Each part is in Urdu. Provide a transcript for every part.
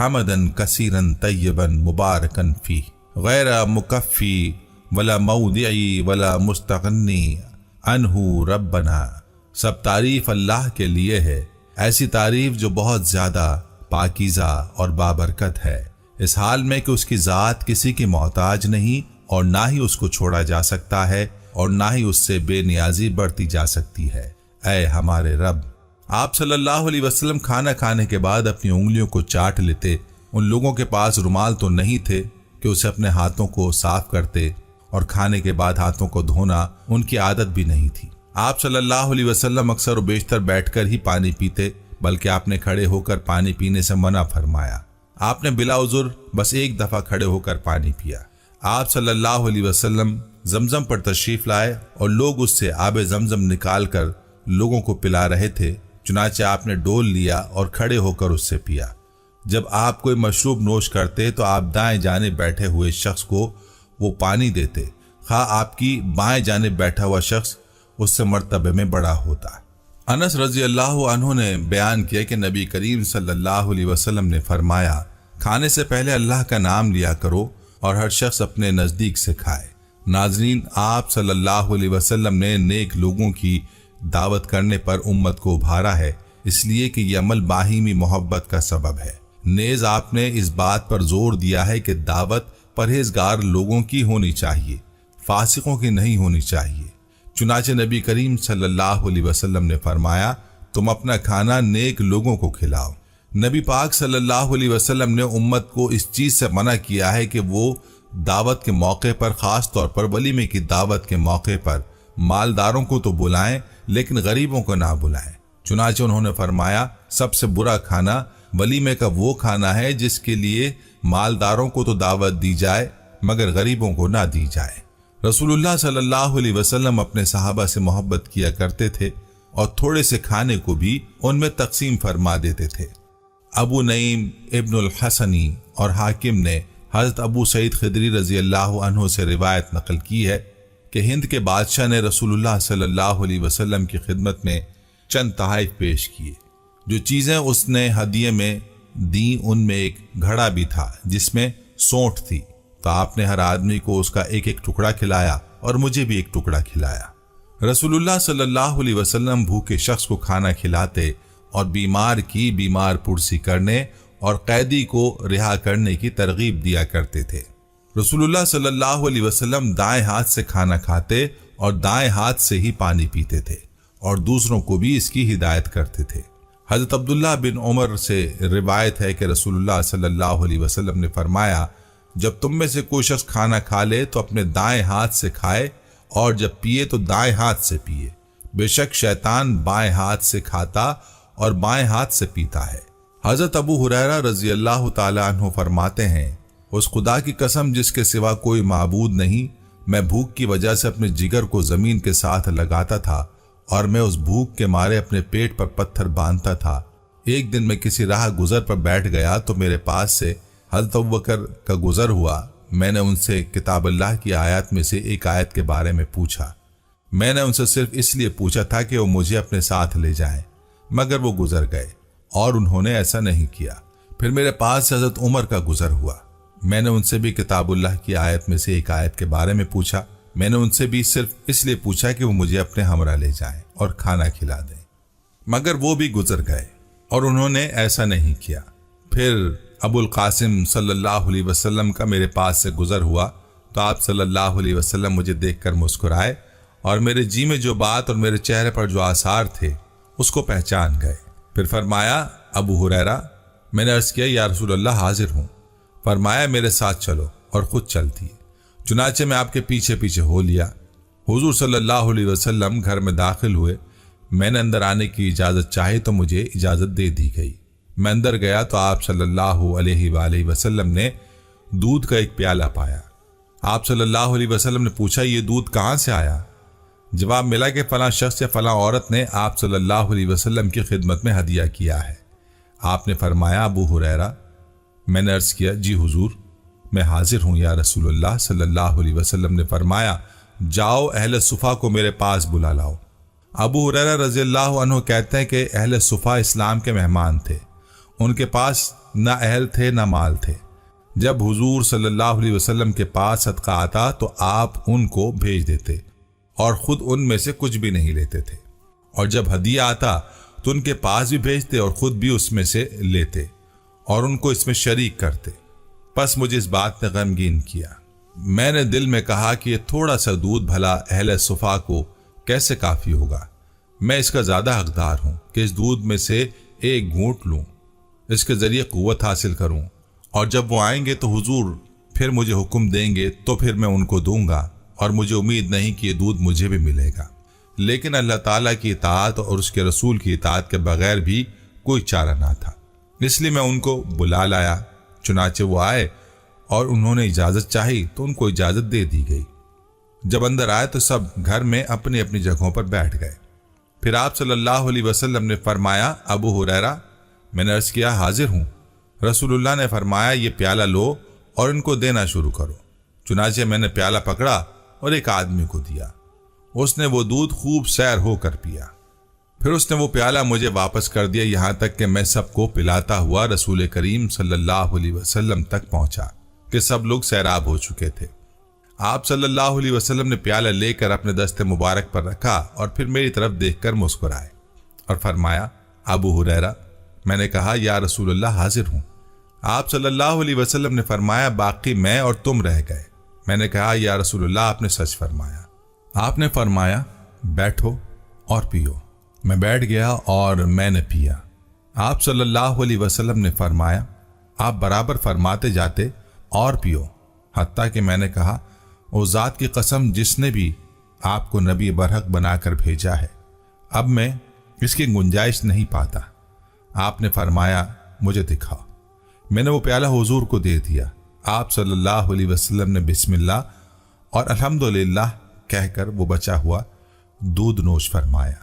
حمدن کثیرن طیبن مبارکن فی غیر مکفی ولا مودعی ولا مستغنی عنہ ربنا۔ سب تعریف اللہ کے لیے ہے، ایسی تعریف جو بہت زیادہ پاکیزہ اور بابرکت ہے، اس حال میں کہ اس کی ذات کسی کی محتاج نہیں اور نہ ہی اس کو چھوڑا جا سکتا ہے اور نہ ہی اس سے بے نیازی بڑھتی جا سکتی ہے۔ اے ہمارے رب۔ آپ صلی اللہ علیہ وسلم کھانا کھانے کے بعد اپنی انگلیوں کو چاٹ لیتے۔ ان لوگوں کے پاس رومال تو نہیں تھے کہ اسے اپنے ہاتھوں کو صاف کرتے، اور کھانے کے بعد ہاتھوں کو دھونا ان کی عادت بھی نہیں تھی۔ آپ صلی اللہ علیہ وسلم اکثر و بیشتر بیٹھ کر ہی پانی پیتے، بلکہ آپ نے کھڑے ہو کر پانی پینے سے منع فرمایا۔ آپ نے بلا عذر بس ایک دفعہ کھڑے ہو کر پانی پیا۔ آپ صلی اللہ علیہ وسلم زمزم پر تشریف لائے اور لوگ اس سے آب زمزم نکال کر لوگوں کو پلا رہے تھے، چنانچہ آپ نے ڈول لیا اور کھڑے ہو کر اس سے پیا۔ جب آپ کوئی مشروب نوش کرتے تو آپ دائیں جانب بیٹھے ہوئے شخص کو وہ پانی دیتے، خواہ آپ کی بائیں جانب بیٹھا ہوا شخص اس سے مرتبے میں بڑا ہوتا۔ انس رضی اللہ عنہ نے بیان کیا کہ نبی کریم صلی اللہ علیہ وسلم نے فرمایا، کھانے سے پہلے اللہ کا نام لیا کرو اور ہر شخص اپنے نزدیک سے کھائے۔ ناظرین، آپ صلی اللہ علیہ وسلم نے نیک لوگوں کی دعوت کرنے پر امت کو ابھارا ہے، اس لیے کہ یہ عمل باہمی محبت کا سبب ہے۔ نیز آپ نے اس بات پر زور دیا ہے کہ دعوت پرہیزگار لوگوں کی ہونی چاہیے، فاسقوں کی نہیں ہونی چاہیے۔ چنانچہ نبی کریم صلی اللہ علیہ وسلم نے فرمایا، تم اپنا کھانا نیک لوگوں کو کھلاؤ۔ نبی پاک صلی اللہ علیہ وسلم نے امت کو اس چیز سے منع کیا ہے کہ وہ دعوت کے موقع پر، خاص طور پر ولیمے کی دعوت کے موقع پر، مالداروں کو تو بلائیں لیکن غریبوں کو نہ بلائیں۔ چنانچہ انہوں نے فرمایا، سب سے برا کھانا ولیمے کا وہ کھانا ہے جس کے لیے مالداروں کو تو دعوت دی جائے مگر غریبوں کو نہ دی جائے۔ رسول اللہ صلی اللہ علیہ وسلم اپنے صحابہ سے محبت کیا کرتے تھے اور تھوڑے سے کھانے کو بھی ان میں تقسیم فرما دیتے تھے۔ ابو نعیم ابن الحسنی اور حاکم نے حضرت ابو سعید خدری رضی اللہ عنہ سے روایت نقل کی ہے کہ ہند کے بادشاہ نے رسول اللہ صلی اللہ علیہ وسلم کی خدمت میں چند تحائف پیش کیے۔ جو چیزیں اس نے ہدیے میں دیں ان میں ایک گھڑا بھی تھا جس میں سونٹھ تھی، تو آپ نے ہر آدمی کو اس کا ایک ایک ٹکڑا کھلایا اور مجھے بھی ایک ٹکڑا کھلایا۔ رسول اللہ صلی اللہ علیہ وسلم بھوکے شخص کو کھانا کھلاتے اور بیمار کی بیمار پرسی کرنے اور قیدی کو رہا کرنے کی ترغیب دیا کرتے تھے۔ رسول اللہ صلی اللہ علیہ وسلم دائیں ہاتھ سے کھانا کھاتے اور دائیں ہاتھ سے ہی پانی پیتے تھے اور دوسروں کو بھی اس کی ہدایت کرتے تھے۔ حضرت عبداللہ بن عمر سے روایت ہے کہ رسول اللہ صلی اللہ علیہ وسلم نے فرمایا، جب تم میں سے کوئی شخص کھانا کھا لے تو اپنے دائیں ہاتھ سے کھائے اور جب پیے تو دائیں ہاتھ سے پیے، بے شک شیطان بائیں ہاتھ سے کھاتا اور بائیں ہاتھ سے پیتا ہے۔ حضرت ابو ہریرہ رضی اللہ تعالی عنہ فرماتے ہیں، اس خدا کی قسم جس کے سوا کوئی معبود نہیں، میں بھوک کی وجہ سے اپنے جگر کو زمین کے ساتھ لگاتا تھا اور میں اس بھوک کے مارے اپنے پیٹ پر پتھر باندھتا تھا۔ ایک دن میں کسی راہ گزر پر بیٹھ گیا تو میرے پاس سے حضرت ابوبکر کا گزر ہوا۔ میں نے ان سے کتاب اللہ کی آیات میں سے ایک آیت کے بارے میں پوچھا۔ میں نے ان سے صرف اس لیے پوچھا تھا کہ وہ مجھے اپنے ساتھ لے جائیں، مگر وہ گزر گئے اور انہوں نے ایسا نہیں کیا۔ پھر میرے پاس سے حضرت عمر کا گزر ہوا۔ میں نے ان سے بھی کتاب اللہ کی آیت میں سے ایک آیت کے بارے میں پوچھا۔ میں نے ان سے بھی صرف اس لیے پوچھا کہ وہ مجھے اپنے ہمراہ لے جائیں اور کھانا کھلا دیں، مگر وہ بھی گزر گئے اور انہوں نے ایسا نہیں کیا۔ پھر ابو القاسم صلی اللہ علیہ وسلم کا میرے پاس سے گزر ہوا تو آپ صلی اللہ علیہ وسلم مجھے دیکھ کر مسکرائے اور میرے جی میں جو بات اور میرے چہرے پر جو آثار تھے اس کو پہچان گئے۔ پھر فرمایا، ابو ہریرہ، میں نے عرض کیا، یا رسول اللہ حاضر ہوں۔ فرمایا، میرے ساتھ چلو، اور خود چلتی ہے۔ چنانچہ میں آپ کے پیچھے پیچھے ہو لیا۔ حضور صلی اللہ علیہ وسلم گھر میں داخل ہوئے۔ میں نے اندر آنے کی اجازت چاہی تو مجھے اجازت دے دی گئی۔ میں اندر گیا تو آپ صلی اللہ علیہ وآلہ وسلم نے دودھ کا ایک پیالہ پایا۔ آپ صلی اللہ علیہ وسلم نے پوچھا، یہ دودھ کہاں سے آیا؟ جواب ملا کہ فلاں شخص یا فلاں عورت نے آپ صلی اللہ علیہ وسلم کی خدمت میں ہدیہ کیا ہے۔ آپ نے فرمایا، ابو ہریرہ۔ میں نے عرض کیا، جی حضور، میں حاضر ہوں یا رسول اللہ صلی اللہ علیہ وسلم نے فرمایا، جاؤ اہل صفا کو میرے پاس بلا لاؤ۔ ابو ہریرہ رضی اللہ عنہ کہتے ہیں کہ اہل صفا اسلام کے مہمان تھے۔ ان کے پاس نہ اہل تھے نہ مال تھے۔ جب حضور صلی اللہ علیہ وسلم کے پاس صدقہ آتا تو آپ ان کو بھیج دیتے اور خود ان میں سے کچھ بھی نہیں لیتے تھے، اور جب ہدیہ آتا تو ان کے پاس بھی بھیجتے اور خود بھی اس میں سے لیتے اور ان کو اس میں شریک کرتے۔ پس مجھے اس بات نے غمگین کیا۔ میں نے دل میں کہا کہ یہ تھوڑا سا دودھ بھلا اہل صفا کو کیسے کافی ہوگا؟ میں اس کا زیادہ حقدار ہوں کہ اس دودھ میں سے ایک گھونٹ لوں، اس کے ذریعے قوت حاصل کروں، اور جب وہ آئیں گے تو حضور پھر مجھے حکم دیں گے تو پھر میں ان کو دوں گا، اور مجھے امید نہیں کہ یہ دودھ مجھے بھی ملے گا۔ لیکن اللہ تعالیٰ کی اطاعت اور اس کے رسول کی اطاعت کے بغیر بھی کوئی چارہ نہ تھا، اس لیے میں ان کو بلا لایا۔ چنانچہ وہ آئے اور انہوں نے اجازت چاہی تو ان کو اجازت دے دی گئی۔ جب اندر آئے تو سب گھر میں اپنی اپنی جگہوں پر بیٹھ گئے۔ پھر آپ صلی اللہ علیہ وسلم نے فرمایا، ابو ہریرہ، میں نے عرض کیا حاضر ہوں۔ رسول اللہ نے فرمایا، یہ پیالہ لو اور ان کو دینا شروع کرو۔ چنانچہ میں نے پیالہ پکڑا اور ایک آدمی کو دیا، اس نے وہ دودھ خوب سیر ہو کر پیا۔ پھر اس نے وہ پیالہ مجھے واپس کر دیا، یہاں تک کہ میں سب کو پلاتا ہوا رسول کریم صلی اللہ علیہ وسلم تک پہنچا کہ سب لوگ سیراب ہو چکے تھے۔ آپ صلی اللہ علیہ وسلم نے پیالہ لے کر اپنے دست مبارک پر رکھا اور پھر میری طرف دیکھ کر مسکرائے اور فرمایا، ابو ہریرہ۔ میں نے کہا، یا رسول اللہ حاضر ہوں۔ آپ صلی اللہ علیہ وسلم نے فرمایا، باقی میں اور تم رہ گئے۔ میں نے کہا، یا رسول اللہ آپ نے سچ فرمایا۔ آپ نے فرمایا، بیٹھو اور پیو۔ میں بیٹھ گیا اور میں نے پیا۔ آپ صلی اللہ علیہ وسلم نے فرمایا، آپ برابر فرماتے جاتے اور پیو، حتیٰ کہ میں نے کہا، او ذات کی قسم جس نے بھی آپ کو نبی برحق بنا کر بھیجا ہے، اب میں اس کی گنجائش نہیں پاتا۔ آپ نے فرمایا، مجھے دکھاؤ۔ میں نے وہ پیالہ حضور کو دے دیا۔ آپ صلی اللہ علیہ وسلم نے بسم اللہ اور الحمدللہ کہہ کر وہ بچا ہوا دودھ نوش فرمایا۔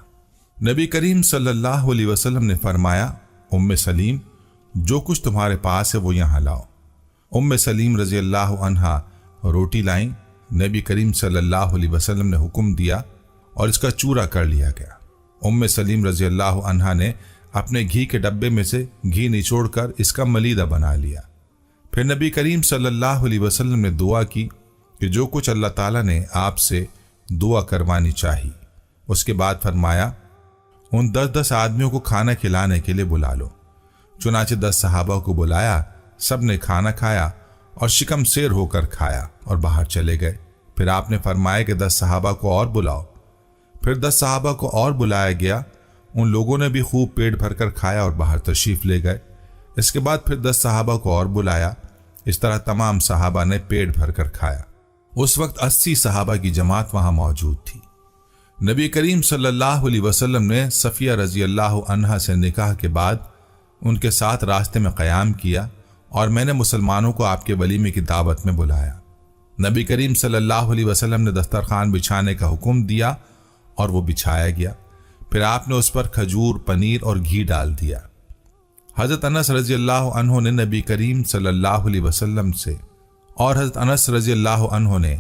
نبی کریم صلی اللہ علیہ وسلم نے فرمایا، ام سلیم، جو کچھ تمہارے پاس ہے وہ یہاں لاؤ۔ ام سلیم رضی اللہ عنہا روٹی لائیں۔ نبی کریم صلی اللہ علیہ وسلم نے حکم دیا اور اس کا چورا کر لیا گیا۔ ام سلیم رضی اللہ عنہا نے اپنے گھی کے ڈبے میں سے گھی نچوڑ کر اس کا ملیدہ بنا لیا۔ پھر نبی کریم صلی اللہ علیہ وسلم نے دعا کی کہ جو کچھ اللہ تعالیٰ نے آپ سے دعا کروانی چاہی۔ اس کے بعد فرمایا، ان 10 آدمیوں کو کھانا کھلانے کے لیے بلا لو۔ چنانچہ 10 صحابہ کو بلایا، سب نے کھانا کھایا اور شکم سیر ہو کر کھایا اور باہر چلے گئے۔ پھر آپ نے فرمایا کہ 10 صحابہ کو اور بلاؤ۔ پھر 10 صحابہ کو اور بلایا گیا، ان لوگوں نے بھی خوب پیٹ بھر کر کھایا اور باہر تشریف لے گئے۔ اس کے بعد پھر 10 صحابہ کو اور بلایا، اس طرح تمام صحابہ نے پیٹ بھر کر کھایا۔ اس وقت 80 صحابہ کی جماعت وہاں موجود تھی۔ نبی کریم صلی اللہ علیہ وسلم نے صفیہ رضی اللہ عنہا سے نکاح کے بعد ان کے ساتھ راستے میں قیام کیا اور میں نے مسلمانوں کو آپ کے ولیمے کی دعوت میں بلایا۔ نبی کریم صلی اللہ علیہ وسلم نے دسترخوان بچھانے کا حکم دیا اور وہ بچھایا گیا۔ پھر آپ نے اس پر کھجور، پنیر اور گھی ڈال دیا۔ حضرت انس رضی اللہ عنہ نے نبی کریم صلی اللہ علیہ وسلم سے اور حضرت انس رضی اللہ عنہ نے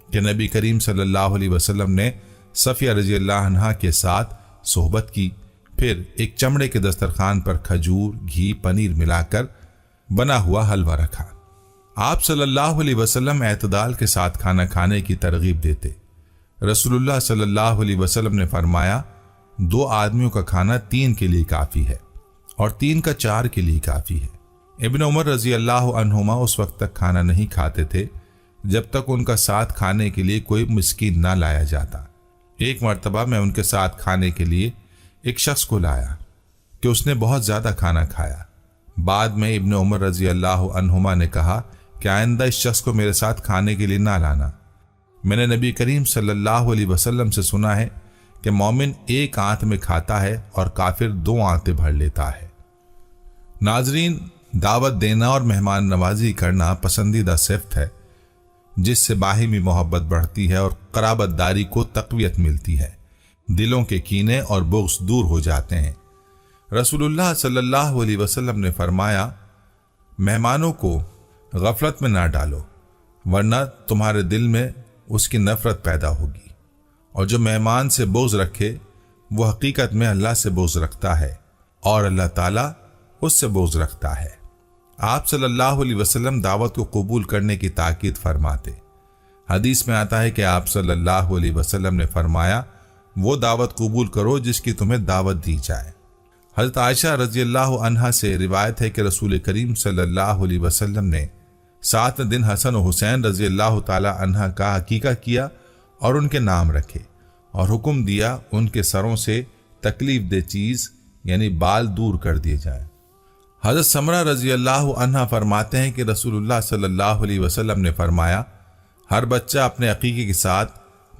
کہ نبی کریم صلی اللہ علیہ وسلم نے صفیہ رضی اللہ عنہا کے ساتھ صحبت کی، پھر ایک چمڑے کے دسترخوان پر کھجور، گھی، پنیر ملا کر بنا ہوا حلوہ رکھا۔ آپ صلی اللہ علیہ وسلم اعتدال کے ساتھ کھانا کھانے کی ترغیب دیتے۔ رسول اللہ صلی اللہ علیہ وسلم نے فرمایا، 2 آدمیوں کا کھانا 3 کے لیے کافی ہے اور 3 کا 4 کے لیے کافی ہے۔ ابن عمر رضی اللہ عنہما اس وقت تک کھانا نہیں کھاتے تھے جب تک ان کا ساتھ کھانے کے لیے کوئی مسکین نہ لایا جاتا۔ ایک مرتبہ میں ان کے ساتھ کھانے کے لیے ایک شخص کو لایا کہ اس نے بہت زیادہ کھانا کھایا۔ بعد میں ابن عمر رضی اللہ عنہما نے کہا کہ آئندہ اس شخص کو میرے ساتھ کھانے کے لیے نہ لانا۔ میں نے نبی کریم صلی اللہ علیہ وسلم سے سنا ہے کہ مومن 1 آنت میں کھاتا ہے اور کافر 2 آنتیں بھر لیتا ہے۔ ناظرین، دعوت دینا اور مہمان نوازی کرنا پسندیدہ صفت ہے جس سے باہمی محبت بڑھتی ہے اور قرابت داری کو تقویت ملتی ہے، دلوں کے کینے اور بغض دور ہو جاتے ہیں۔ رسول اللہ صلی اللہ علیہ وسلم نے فرمایا، مہمانوں کو غفلت میں نہ ڈالو ورنہ تمہارے دل میں اس کی نفرت پیدا ہوگی، اور جو مہمان سے بغض رکھے وہ حقیقت میں اللہ سے بغض رکھتا ہے، اور اللہ تعالیٰ اس سے بغض رکھتا ہے۔ آپ صلی اللہ علیہ وسلم دعوت کو قبول کرنے کی تاکید فرماتے۔ حدیث میں آتا ہے کہ آپ صلی اللہ علیہ وسلم نے فرمایا، وہ دعوت قبول کرو جس کی تمہیں دعوت دی جائے۔ حضرت عائشہ رضی اللہ عنہا سے روایت ہے کہ رسول کریم صلی اللہ علیہ وسلم نے 7 دن حسن و حسین رضی اللہ تعالی عنہ کا عقیقہ کیا اور ان کے نام رکھے، اور حکم دیا ان کے سروں سے تکلیف دہ چیز یعنی بال دور کر دیے جائیں۔ حضرت سمرہ رضی اللہ عنہ فرماتے ہیں کہ رسول اللہ صلی اللہ علیہ وسلم نے فرمایا، ہر بچہ اپنے عقیقے کے ساتھ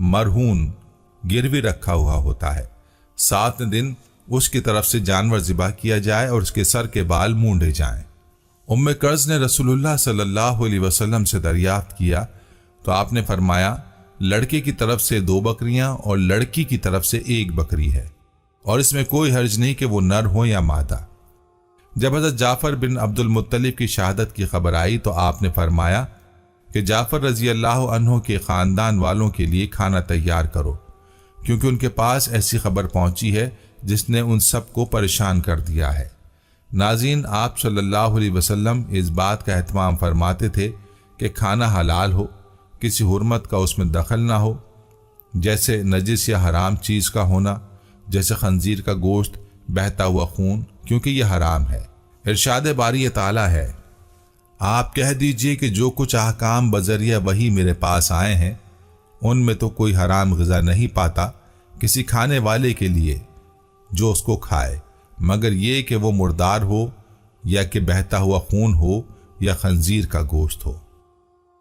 مرہون گروی رکھا ہوا ہوتا ہے، 7 دن اس کی طرف سے جانور ذبح کیا جائے اور اس کے سر کے بال مونڈے جائیں۔ ام قرظ نے رسول اللہ صلی اللہ علیہ وسلم سے دریافت کیا تو آپ نے فرمایا، لڑکے کی طرف سے 2 بکریاں اور لڑکی کی طرف سے 1 بکری ہے، اور اس میں کوئی حرج نہیں کہ وہ نر ہو یا مادہ۔ جب حضرت جعفر بن عبد المطلب کی شہادت کی خبر آئی تو آپ نے فرمایا کہ جعفر رضی اللہ عنہ کے خاندان والوں کے لیے کھانا تیار کرو، کیونکہ ان کے پاس ایسی خبر پہنچی ہے جس نے ان سب کو پریشان کر دیا ہے۔ ناظرین، آپ صلی اللہ علیہ وسلم اس بات کا اہتمام فرماتے تھے کہ کھانا حلال ہو، کسی حرمت کا اس میں دخل نہ ہو، جیسے نجس یا حرام چیز کا ہونا، جیسے خنزیر کا گوشت، بہتا ہوا خون، کیونکہ یہ حرام ہے۔ ارشاد باری تعالیٰ ہے، آپ کہہ دیجئے کہ جو کچھ احکام بذریعہ وہی میرے پاس آئے ہیں ان میں تو کوئی حرام غذا نہیں پاتا کسی کھانے والے کے لیے جو اس کو کھائے، مگر یہ کہ وہ مردار ہو یا کہ بہتا ہوا خون ہو یا خنزیر کا گوشت ہو۔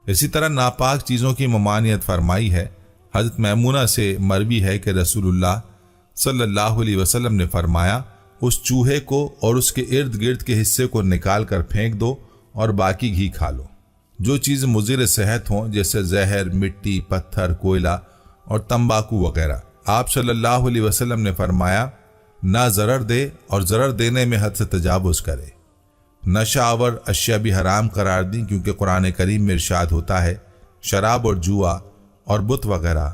اسی طرح ناپاک چیزوں کی ممانعت فرمائی ہے۔ حضرت میمونہ سے مروی ہے کہ رسول اللہ صلی اللہ علیہ وسلم نے فرمایا، اس چوہے کو اور اس کے ارد گرد کے حصے کو نکال کر پھینک دو اور باقی گھی کھا لو۔ جو چیز مضر صحت ہوں جیسے زہر، مٹی، پتھر، کوئلہ اور تمباکو وغیرہ۔ آپ صلی اللہ علیہ وسلم نے فرمایا، نہ ضرر دے اور ضرر دینے میں حد سے تجاوز کرے۔ نشہ آور اشیاء بھی حرام قرار دیں، کیونکہ قرآن کریم میں ارشاد ہوتا ہے، شراب اور جوا اور بت وغیرہ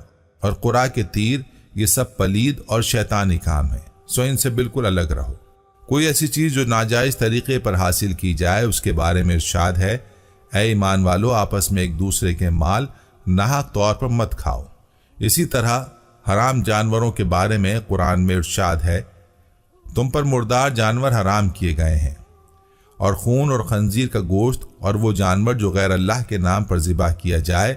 اور قرآ کے تیر یہ سب پلید اور شیطانی کام ہیں، سو ان سے بالکل الگ رہو۔ کوئی ایسی چیز جو ناجائز طریقے پر حاصل کی جائے اس کے بارے میں ارشاد ہے، اے ایمان والو، آپس میں ایک دوسرے کے مال ناحق طور پر مت کھاؤ۔ اسی طرح حرام جانوروں کے بارے میں قرآن میں ارشاد ہے، تم پر مردار جانور حرام کیے گئے ہیں، اور خون اور خنزیر کا گوشت اور وہ جانور جو غیر اللہ کے نام پر ذبح کیا جائے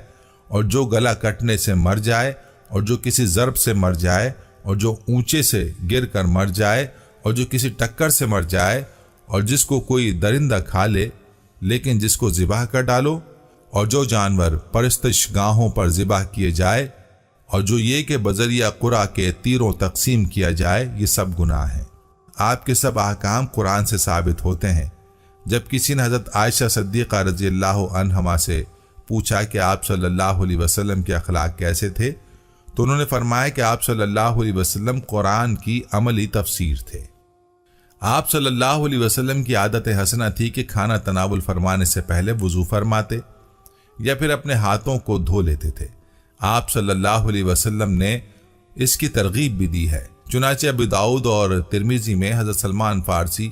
اور جو گلا کٹنے سے مر جائے اور جو کسی ضرب سے مر جائے اور جو اونچے سے گر کر مر جائے اور جو کسی ٹکر سے مر جائے اور جس کو کوئی درندہ کھا لے لیکن جس کو ذبح کر ڈالو، اور جو جانور پرستش گاہوں پر ذبح کیے جائے اور جو یہ کہ بذریعہ قرآ کے تیروں تقسیم کیا جائے، یہ سب گناہ ہیں۔ آپ کے سب احکام قرآن سے ثابت ہوتے ہیں۔ جب کسی نے حضرت عائشہ صدیقہ رضی اللہ عنہما سے پوچھا کہ آپ صلی اللہ علیہ وسلم کے اخلاق کیسے تھے تو انہوں نے فرمایا کہ آپ صلی اللہ علیہ وسلم قرآن کی عملی تفسیر تھے۔ آپ صلی اللہ علیہ وسلم کی عادت حسنہ تھی کہ کھانا تناول فرمانے سے پہلے وضو فرماتے یا پھر اپنے ہاتھوں کو دھو لیتے تھے۔ آپ صلی اللہ علیہ وسلم نے اس کی ترغیب بھی دی ہے۔ چنانچہ ابو داؤد اور ترمذی میں حضرت سلمان فارسی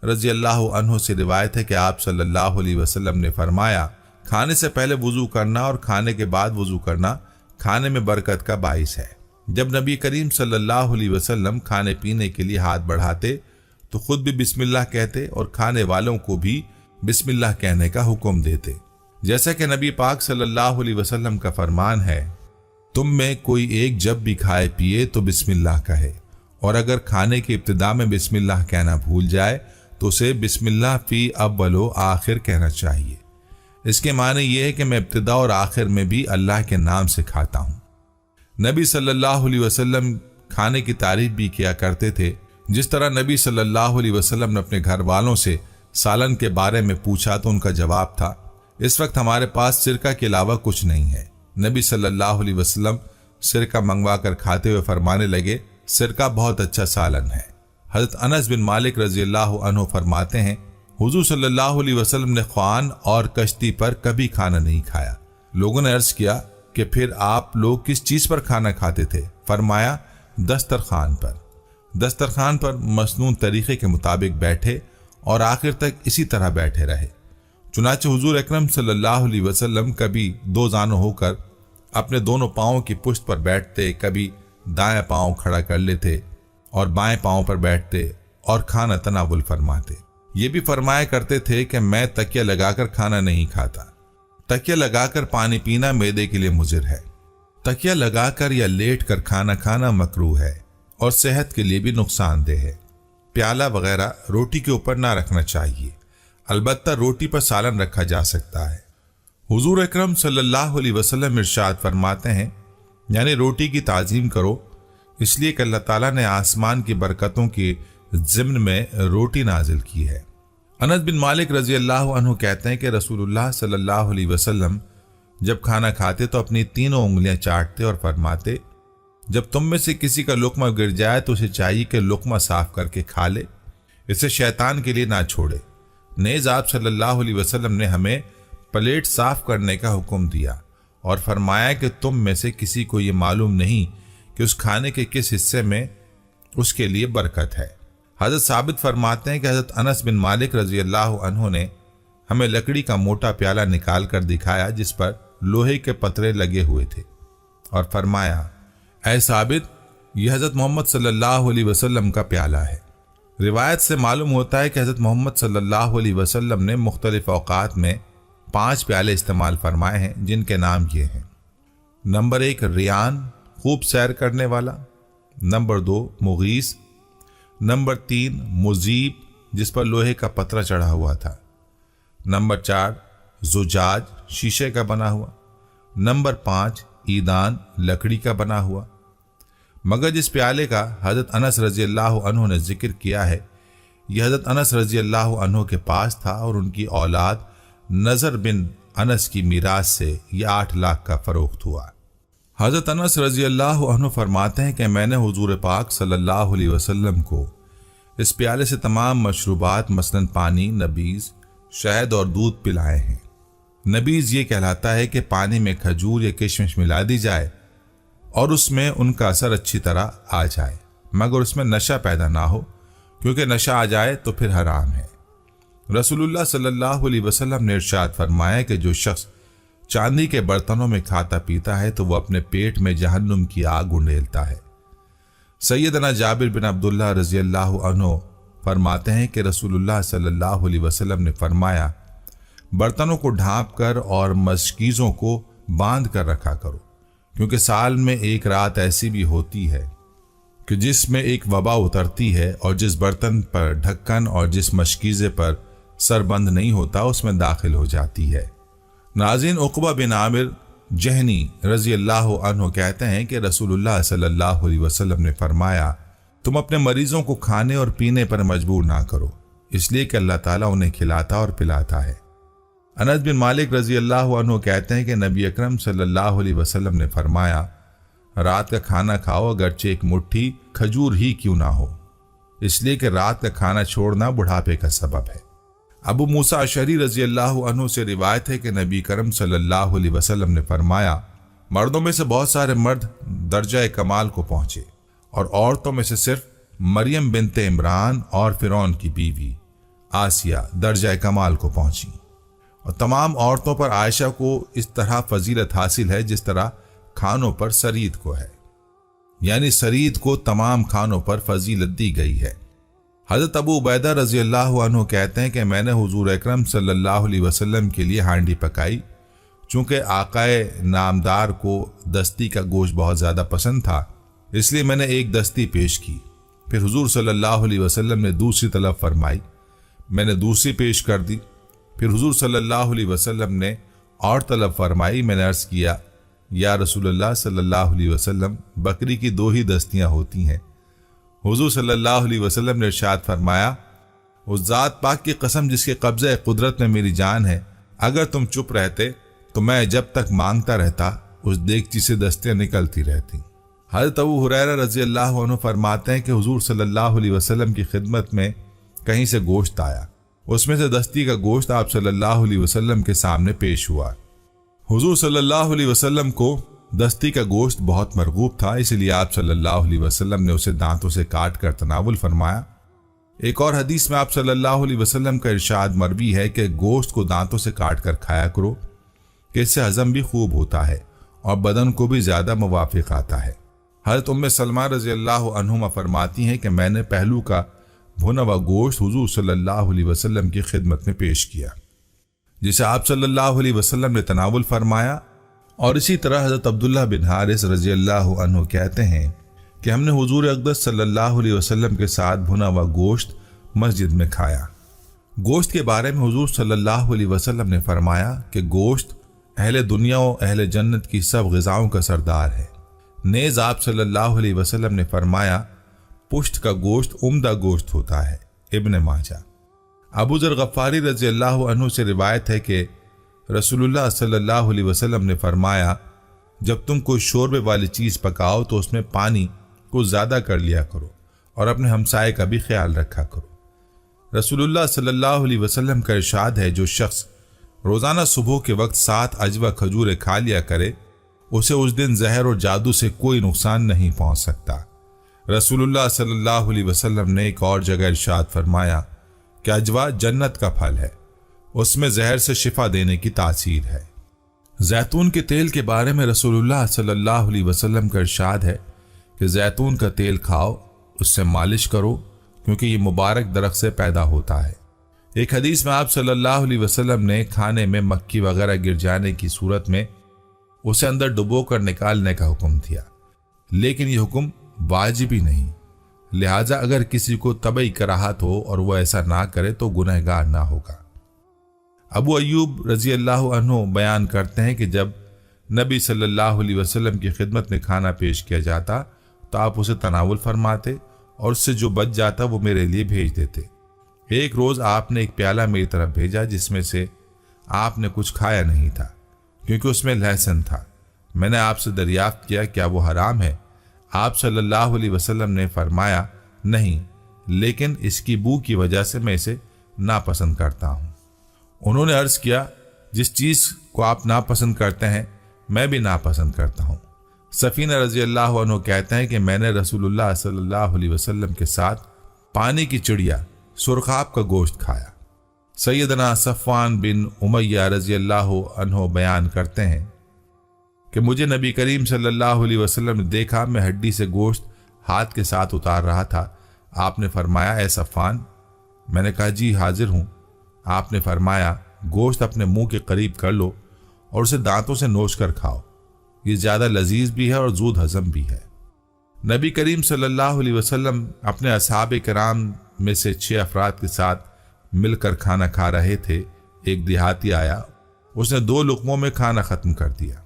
رضی اللہ عنہ سے روایت ہے کہ آپ صلی اللہ علیہ وسلم نے فرمایا، کھانے سے پہلے وضو کرنا اور کھانے کے بعد وضو کرنا کھانے میں برکت کا باعث ہے۔ جب نبی کریم صلی اللہ علیہ وسلم کھانے پینے کے لیے ہاتھ بڑھاتے تو خود بھی بسم اللہ کہتے اور کھانے والوں کو بھی بسم اللہ کہنے کا حکم دیتے، جیسا کہ نبی پاک صلی اللہ علیہ وسلم کا فرمان ہے، تم میں کوئی ایک جب بھی کھائے پیے تو بسم اللہ کہے، اور اگر کھانے کی ابتدا میں بسم اللہ کہنا بھول جائے تو اسے بسم اللہ فی اول و آخر کہنا چاہیے۔ اس کے معنی یہ ہے کہ میں ابتدا اور آخر میں بھی اللہ کے نام سے کھاتا ہوں۔ نبی صلی اللہ علیہ وسلم کھانے کی تعریف بھی کیا کرتے تھے، جس طرح نبی صلی اللہ علیہ وسلم نے اپنے گھر والوں سے سالن کے بارے میں پوچھا تو ان کا جواب تھا، اس وقت ہمارے پاس سرکہ کے علاوہ کچھ نہیں ہے۔ نبی صلی اللہ علیہ وسلم سرکہ منگوا کر کھاتے ہوئے فرمانے لگے، سرکہ بہت اچھا سالن ہے۔ حضرت انس بن مالک رضی اللہ عنہ فرماتے ہیں، حضور صلی اللہ علیہ وسلم نے خوان اور کشتی پر کبھی کھانا نہیں کھایا۔ لوگوں نے عرض کیا کہ پھر آپ لوگ کس چیز پر کھانا کھاتے تھے؟ فرمایا، دسترخوان پر۔ دسترخوان پر مسنون طریقے کے مطابق بیٹھے اور آخر تک اسی طرح بیٹھے رہے۔ چنانچہ حضور اکرم صلی اللہ علیہ وسلم کبھی دو زانوں ہو کر اپنے دونوں پاؤں کی پشت پر بیٹھتے، کبھی دائیں پاؤں کھڑا کر لیتے اور بائیں پاؤں پر بیٹھتے اور کھانا تناول فرماتے۔ یہ بھی فرمایا کرتے تھے کہ میں تکیہ لگا کر کھانا نہیں کھاتا۔ تکیہ لگا کر پانی پینا معدے کے لیے مضر ہے۔ تکیہ لگا کر یا لیٹ کر کھانا کھانا مکروہ ہے اور صحت کے لیے بھی نقصان دہ ہے۔ پیالہ وغیرہ روٹی کے اوپر نہ رکھنا چاہیے، البتہ روٹی پر سالن رکھا جا سکتا ہے۔ حضور اکرم صلی اللہ علیہ وسلم ارشاد فرماتے ہیں، یعنی روٹی کی تعظیم کرو، اس لیے کہ اللہ تعالیٰ نے آسمان کی برکتوں کے ضمن میں روٹی نازل کی ہے۔ انس بن مالک رضی اللہ عنہ کہتے ہیں کہ رسول اللہ صلی اللہ علیہ وسلم جب کھانا کھاتے تو اپنی تینوں انگلیاں چاٹتے اور فرماتے، جب تم میں سے کسی کا لقمہ گر جائے تو اسے چاہیے کہ لقمہ صاف کر کے کھا لے، اسے شیطان کے لیے نہ چھوڑے۔ نیز آپ صلی اللہ علیہ وسلم نے ہمیں پلیٹ صاف کرنے کا حکم دیا اور فرمایا کہ تم میں سے کسی کو یہ معلوم نہیں کہ اس کھانے کے کس حصے میں اس کے لیے برکت ہے۔ حضرت ثابت فرماتے ہیں کہ حضرت انس بن مالک رضی اللہ عنہ نے ہمیں لکڑی کا موٹا پیالہ نکال کر دکھایا جس پر لوہے کے پترے لگے ہوئے تھے اور فرمایا، اے ثابت، یہ حضرت محمد صلی اللہ علیہ وسلم کا پیالہ ہے۔ روایت سے معلوم ہوتا ہے کہ حضرت محمد صلی اللہ علیہ وسلم نے مختلف اوقات میں 5 پیالے استعمال فرمائے ہیں، جن کے نام یہ ہیں: نمبر 1 ریان، خوب سیر کرنے والا، نمبر 2 مغیث، نمبر 3 مذیب جس پر لوہے کا پترا چڑھا ہوا تھا، نمبر 4 زجاج شیشے کا بنا ہوا، نمبر 5 عیدان لکڑی کا بنا ہوا۔ مگر جس پیالے کا حضرت انس رضی اللہ عنہ نے ذکر کیا ہے، یہ حضرت انس رضی اللہ عنہ کے پاس تھا اور ان کی اولاد نضر بن انس کی میراث سے یہ 8 لاکھ کا فروخت ہوا۔ حضرت انس رضی اللہ عنہ فرماتے ہیں کہ میں نے حضور پاک صلی اللہ علیہ وسلم کو اس پیالے سے تمام مشروبات مثلاً پانی، نبیذ، شہد اور دودھ پلائے ہیں۔ نبیذ یہ کہلاتا ہے کہ پانی میں کھجور یا کشمش ملا دی جائے اور اس میں ان کا اثر اچھی طرح آ جائے، مگر اس میں نشہ پیدا نہ ہو، کیونکہ نشہ آ جائے تو پھر حرام ہے۔ رسول اللہ صلی اللہ علیہ وسلم نے ارشاد فرمایا کہ جو شخص چاندی کے برتنوں میں کھاتا پیتا ہے تو وہ اپنے پیٹ میں جہنم کی آگ انڈیلتا ہے۔ سیدنا جابر بن عبداللہ رضی اللہ عنہ فرماتے ہیں کہ رسول اللہ صلی اللہ علیہ وسلم نے فرمایا، برتنوں کو ڈھانپ کر اور مشکیزوں کو باندھ کر رکھا کرو، کیونکہ سال میں ایک رات ایسی بھی ہوتی ہے کہ جس میں ایک وبا اترتی ہے اور جس برتن پر ڈھکن اور جس مشکیزے پر سربند نہیں ہوتا اس میں داخل ہو جاتی ہے۔ ناظرین، عقبہ بن عامر جہنی رضی اللہ عنہ کہتے ہیں کہ رسول اللہ صلی اللہ علیہ وسلم نے فرمایا، تم اپنے مریضوں کو کھانے اور پینے پر مجبور نہ کرو، اس لیے کہ اللہ تعالیٰ انہیں کھلاتا اور پلاتا ہے۔ انس بن مالک رضی اللہ عنہ کہتے ہیں کہ نبی اکرم صلی اللہ علیہ وسلم نے فرمایا، رات کا کھانا کھاؤ اگرچہ ایک مٹھی کھجور ہی کیوں نہ ہو، اس لیے کہ رات کا کھانا چھوڑنا بڑھاپے کا سبب ہے۔ ابو موسیٰ اشعری رضی اللہ عنہ سے روایت ہے کہ نبی کرم صلی اللہ علیہ وسلم نے فرمایا، مردوں میں سے بہت سارے مرد درجہ کمال کو پہنچے اور عورتوں میں سے صرف مریم بنت عمران اور فرعون کی بیوی آسیہ درجہ کمال کو پہنچی، اور تمام عورتوں پر عائشہ کو اس طرح فضیلت حاصل ہے جس طرح کھانوں پر سرید کو ہے، یعنی سرید کو تمام کھانوں پر فضیلت دی گئی ہے۔ حضرت ابو عبیدہ رضی اللہ عنہ کہتے ہیں کہ میں نے حضور اکرم صلی اللہ علیہ وسلم کے لیے ہانڈی پکائی، چونکہ آقائے نامدار کو دستی کا گوشت بہت زیادہ پسند تھا، اس لیے میں نے ایک دستی پیش کی۔ پھر حضور صلی اللہ علیہ وسلم نے دوسری طلب فرمائی، میں نے دوسری پیش کر دی۔ پھر حضور صلی اللہ علیہ وسلم نے اور طلب فرمائی، میں نے عرض کیا، یا رسول اللہ صلی اللہ علیہ وسلم، بکری کی 2 ہی دستیاں ہوتی ہیں۔ حضور صلی اللہ علیہ وسلم نے ارشاد فرمایا، اس ذات پاک کی قسم جس کے قبضہ قدرت میں میری جان ہے، اگر تم چپ رہتے تو میں جب تک مانگتا رہتا اس دیگچی سے دستیاں نکلتی رہتی۔ حضرت ابو ہریرہ رضی اللہ عنہ فرماتے ہیں کہ حضور صلی اللہ علیہ وسلم کی خدمت میں کہیں سے گوشت آیا، اس میں سے دستی کا گوشت آپ صلی اللہ علیہ وسلم کے سامنے پیش ہوا۔ حضور صلی اللہ علیہ وسلم کو دستی کا گوشت بہت مرغوب تھا، اس لیے آپ صلی اللہ علیہ وسلم نے اسے دانتوں سے کاٹ کر تناول فرمایا۔ ایک اور حدیث میں آپ صلی اللہ علیہ وسلم کا ارشاد مروی ہے کہ گوشت کو دانتوں سے کاٹ کر کھایا کرو کہ اس سے ہضم بھی خوب ہوتا ہے اور بدن کو بھی زیادہ موافق آتا ہے۔ حضرت ام سلمہ رضی اللہ عنہما فرماتی ہیں کہ میں نے پہلو کا بھنا ہوا گوشت حضور صلی اللہ علیہ وسلم کی خدمت میں پیش کیا، جسے آپ صلی اللہ علیہ وسلم نے تناول فرمایا، اور اسی طرح حضرت عبداللہ بن حارث رضی اللہ عنہ کہتے ہیں کہ ہم نے حضور اقدس صلی اللہ علیہ وسلم کے ساتھ بھنا ہوا گوشت مسجد میں کھایا۔ گوشت کے بارے میں حضور صلی اللہ علیہ وسلم نے فرمایا کہ گوشت اہل دنیا و اہل جنت کی سب غذاؤں کا سردار ہے۔ نیز آپ صلی اللہ علیہ وسلم نے فرمایا پشت کا گوشت عمدہ گوشت ہوتا ہے۔ ابن ماجہ۔ ابو ذر غفاری رضی اللہ عنہ سے روایت ہے کہ رسول اللہ صلی اللہ علیہ وسلم نے فرمایا جب تم کوئی شوربے والی چیز پکاؤ تو اس میں پانی کو زیادہ کر لیا کرو اور اپنے ہمسائے کا بھی خیال رکھا کرو۔ رسول اللہ صلی اللہ علیہ وسلم کا ارشاد ہے جو شخص روزانہ صبح کے وقت 7 اجوا کھجوریں کھا لیا کرے اسے اس دن زہر اور جادو سے کوئی نقصان نہیں پہنچ سکتا۔ رسول اللہ صلی اللہ علیہ وسلم نے ایک اور جگہ ارشاد فرمایا کہ اجوا جنت کا پھل ہے، اس میں زہر سے شفا دینے کی تاثیر ہے۔ زیتون کے تیل کے بارے میں رسول اللہ صلی اللہ علیہ وسلم کا ارشاد ہے کہ زیتون کا تیل کھاؤ، اس سے مالش کرو کیونکہ یہ مبارک درخت سے پیدا ہوتا ہے۔ ایک حدیث میں آپ صلی اللہ علیہ وسلم نے کھانے میں مکھی وغیرہ گر جانے کی صورت میں اسے اندر ڈبو کر نکالنے کا حکم دیا، لیکن یہ حکم واجبی نہیں، لہٰذا اگر کسی کو طبعی کراہت ہو اور وہ ایسا نہ کرے تو گنہگار نہ ہوگا۔ ابو ایوب رضی اللہ عنہ بیان کرتے ہیں کہ جب نبی صلی اللہ علیہ وسلم کی خدمت میں کھانا پیش کیا جاتا تو آپ اسے تناول فرماتے اور اس سے جو بچ جاتا وہ میرے لیے بھیج دیتے۔ ایک روز آپ نے ایک پیالہ میری طرف بھیجا جس میں سے آپ نے کچھ کھایا نہیں تھا کیونکہ اس میں لہسن تھا۔ میں نے آپ سے دریافت کیا کیا وہ حرام ہے؟ آپ صلی اللہ علیہ وسلم نے فرمایا نہیں، لیکن اس کی بو کی وجہ سے میں اسے ناپسند کرتا ہوں۔ انہوں نے عرض کیا جس چیز کو آپ ناپسند کرتے ہیں میں بھی ناپسند کرتا ہوں۔ سفینہ رضی اللہ عنہ کہتے ہیں کہ میں نے رسول اللہ صلی اللہ علیہ وسلم کے ساتھ پانی کی چڑیا سرخاب کا گوشت کھایا۔ سیدنا صفوان بن امیہ رضی اللہ عنہ بیان کرتے ہیں کہ مجھے نبی کریم صلی اللہ علیہ وسلم نے دیکھا، میں ہڈی سے گوشت ہاتھ کے ساتھ اتار رہا تھا۔ آپ نے فرمایا اے صفوان، میں نے کہا جی حاضر ہوں۔ آپ نے فرمایا گوشت اپنے منہ کے قریب کر لو اور اسے دانتوں سے نوچ کر کھاؤ، یہ زیادہ لذیذ بھی ہے اور زود ہضم بھی ہے۔ نبی کریم صلی اللہ علیہ وسلم اپنے اصحاب کرام میں سے 6 افراد کے ساتھ مل کر کھانا کھا رہے تھے۔ ایک دیہاتی آیا، اس نے 2 لقموں میں کھانا ختم کر دیا۔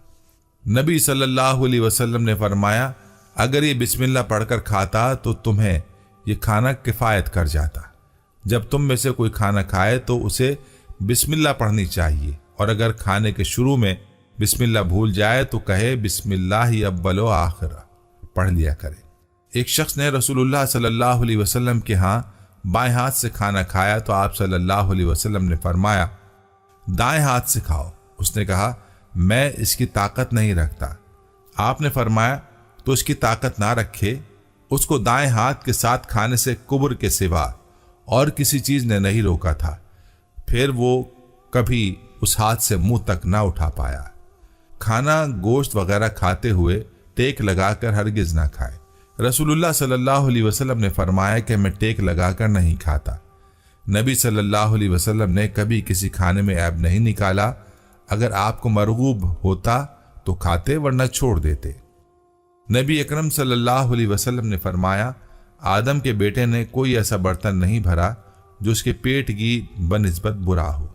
نبی صلی اللہ علیہ وسلم نے فرمایا اگر یہ بسم اللہ پڑھ کر کھاتا تو تمہیں یہ کھانا کفایت کر جاتا۔ جب تم میں سے کوئی کھانا کھائے تو اسے بسم اللہ پڑھنی چاہیے، اور اگر کھانے کے شروع میں بسم اللہ بھول جائے تو کہے بسم اللہ اول و آخر، پڑھ لیا کرے۔ ایک شخص نے رسول اللہ صلی اللہ علیہ وسلم کے ہاں بائیں ہاتھ سے کھانا کھایا تو آپ صلی اللہ علیہ وسلم نے فرمایا دائیں ہاتھ سے کھاؤ۔ اس نے کہا میں اس کی طاقت نہیں رکھتا۔ آپ نے فرمایا تو اس کی طاقت نہ رکھے، اس کو دائیں ہاتھ کے ساتھ کھانے سے کبر کے سوا اور کسی چیز نے نہیں روکا تھا، پھر وہ کبھی اس ہاتھ سے منہ تک نہ اٹھا پایا۔ کھانا گوشت وغیرہ کھاتے ہوئے ٹیک لگا کر ہرگز نہ کھائے۔ رسول اللہ صلی اللہ علیہ وسلم نے فرمایا کہ میں ٹیک لگا کر نہیں کھاتا۔ نبی صلی اللہ علیہ وسلم نے کبھی کسی کھانے میں عیب نہیں نکالا۔ اگر آپ کو مرغوب ہوتا تو کھاتے ورنہ چھوڑ دیتے۔ نبی اکرم صلی اللہ علیہ وسلم نے فرمایا آدم کے بیٹے نے کوئی ایسا برتن نہیں بھرا جو اس کے پیٹ کی بنسبت برا ہو،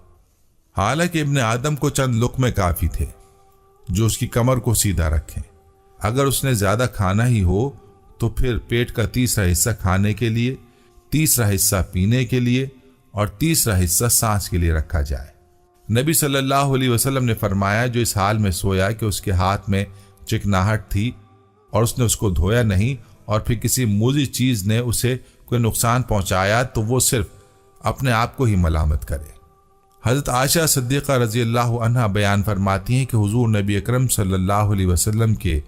حالانکہ ابن آدم کو چند لقمے کافی تھے جو اس کی کمر کو سیدھا رکھیں۔ اگر اس نے زیادہ کھانا ہی ہو تو پھر پیٹ کا تیسرا حصہ کھانے کے لیے، تیسرا حصہ پینے کے لیے اور تیسرا حصہ سانس کے لیے رکھا جائے۔ نبی صلی اللہ علیہ وسلم نے فرمایا جو اس حال میں سویا کہ اس کے ہاتھ میں چکناہٹ تھی اور اس نے اس کو دھویا نہیں اور پھر کسی موذی چیز نے اسے کوئی نقصان پہنچایا تو وہ صرف اپنے آپ کو ہی ملامت کرے۔ حضرت عائشہ صدیقہ رضی اللہ عنہا بیان فرماتی ہیں کہ حضور نبی اکرم صلی اللہ علیہ وسلم کے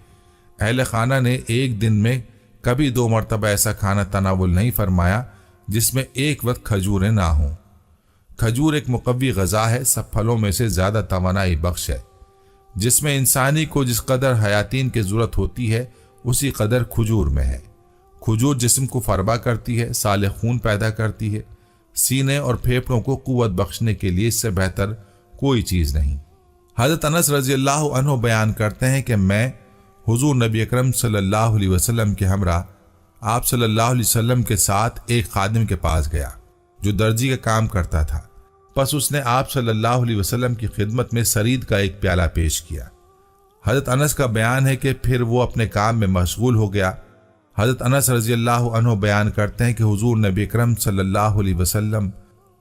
اہل خانہ نے ایک دن میں کبھی 2 مرتبہ ایسا کھانا تناول نہیں فرمایا جس میں ایک وقت کھجوریں نہ ہوں۔ کھجور ایک مقوی غذا ہے، سب پھلوں میں سے زیادہ توانائی بخش ہے، جس میں انسانی کو جس قدر حیاتین کی ضرورت ہوتی ہے اسی قدر کھجور میں ہے۔ کھجور جسم کو فربا کرتی ہے، سالے خون پیدا کرتی ہے، سینے اور پھیپھڑوں کو قوت بخشنے کے لیے اس سے بہتر کوئی چیز نہیں۔ حضرت انس رضی اللہ عنہ بیان کرتے ہیں کہ میں حضور نبی اکرم صلی اللہ علیہ وسلم کے ہمراہ آپ صلی اللہ علیہ وسلم کے ساتھ ایک خادم کے پاس گیا جو درجی کا کام کرتا تھا۔ پس اس نے آپ صلی اللہ علیہ وسلم کی خدمت میں سرید کا ایک پیالہ پیش کیا۔ حضرت انس کا بیان ہے کہ پھر وہ اپنے کام میں مشغول ہو گیا۔ حضرت انس رضی اللہ عنہ بیان کرتے ہیں کہ حضور نبی اکرم صلی اللہ علیہ وسلم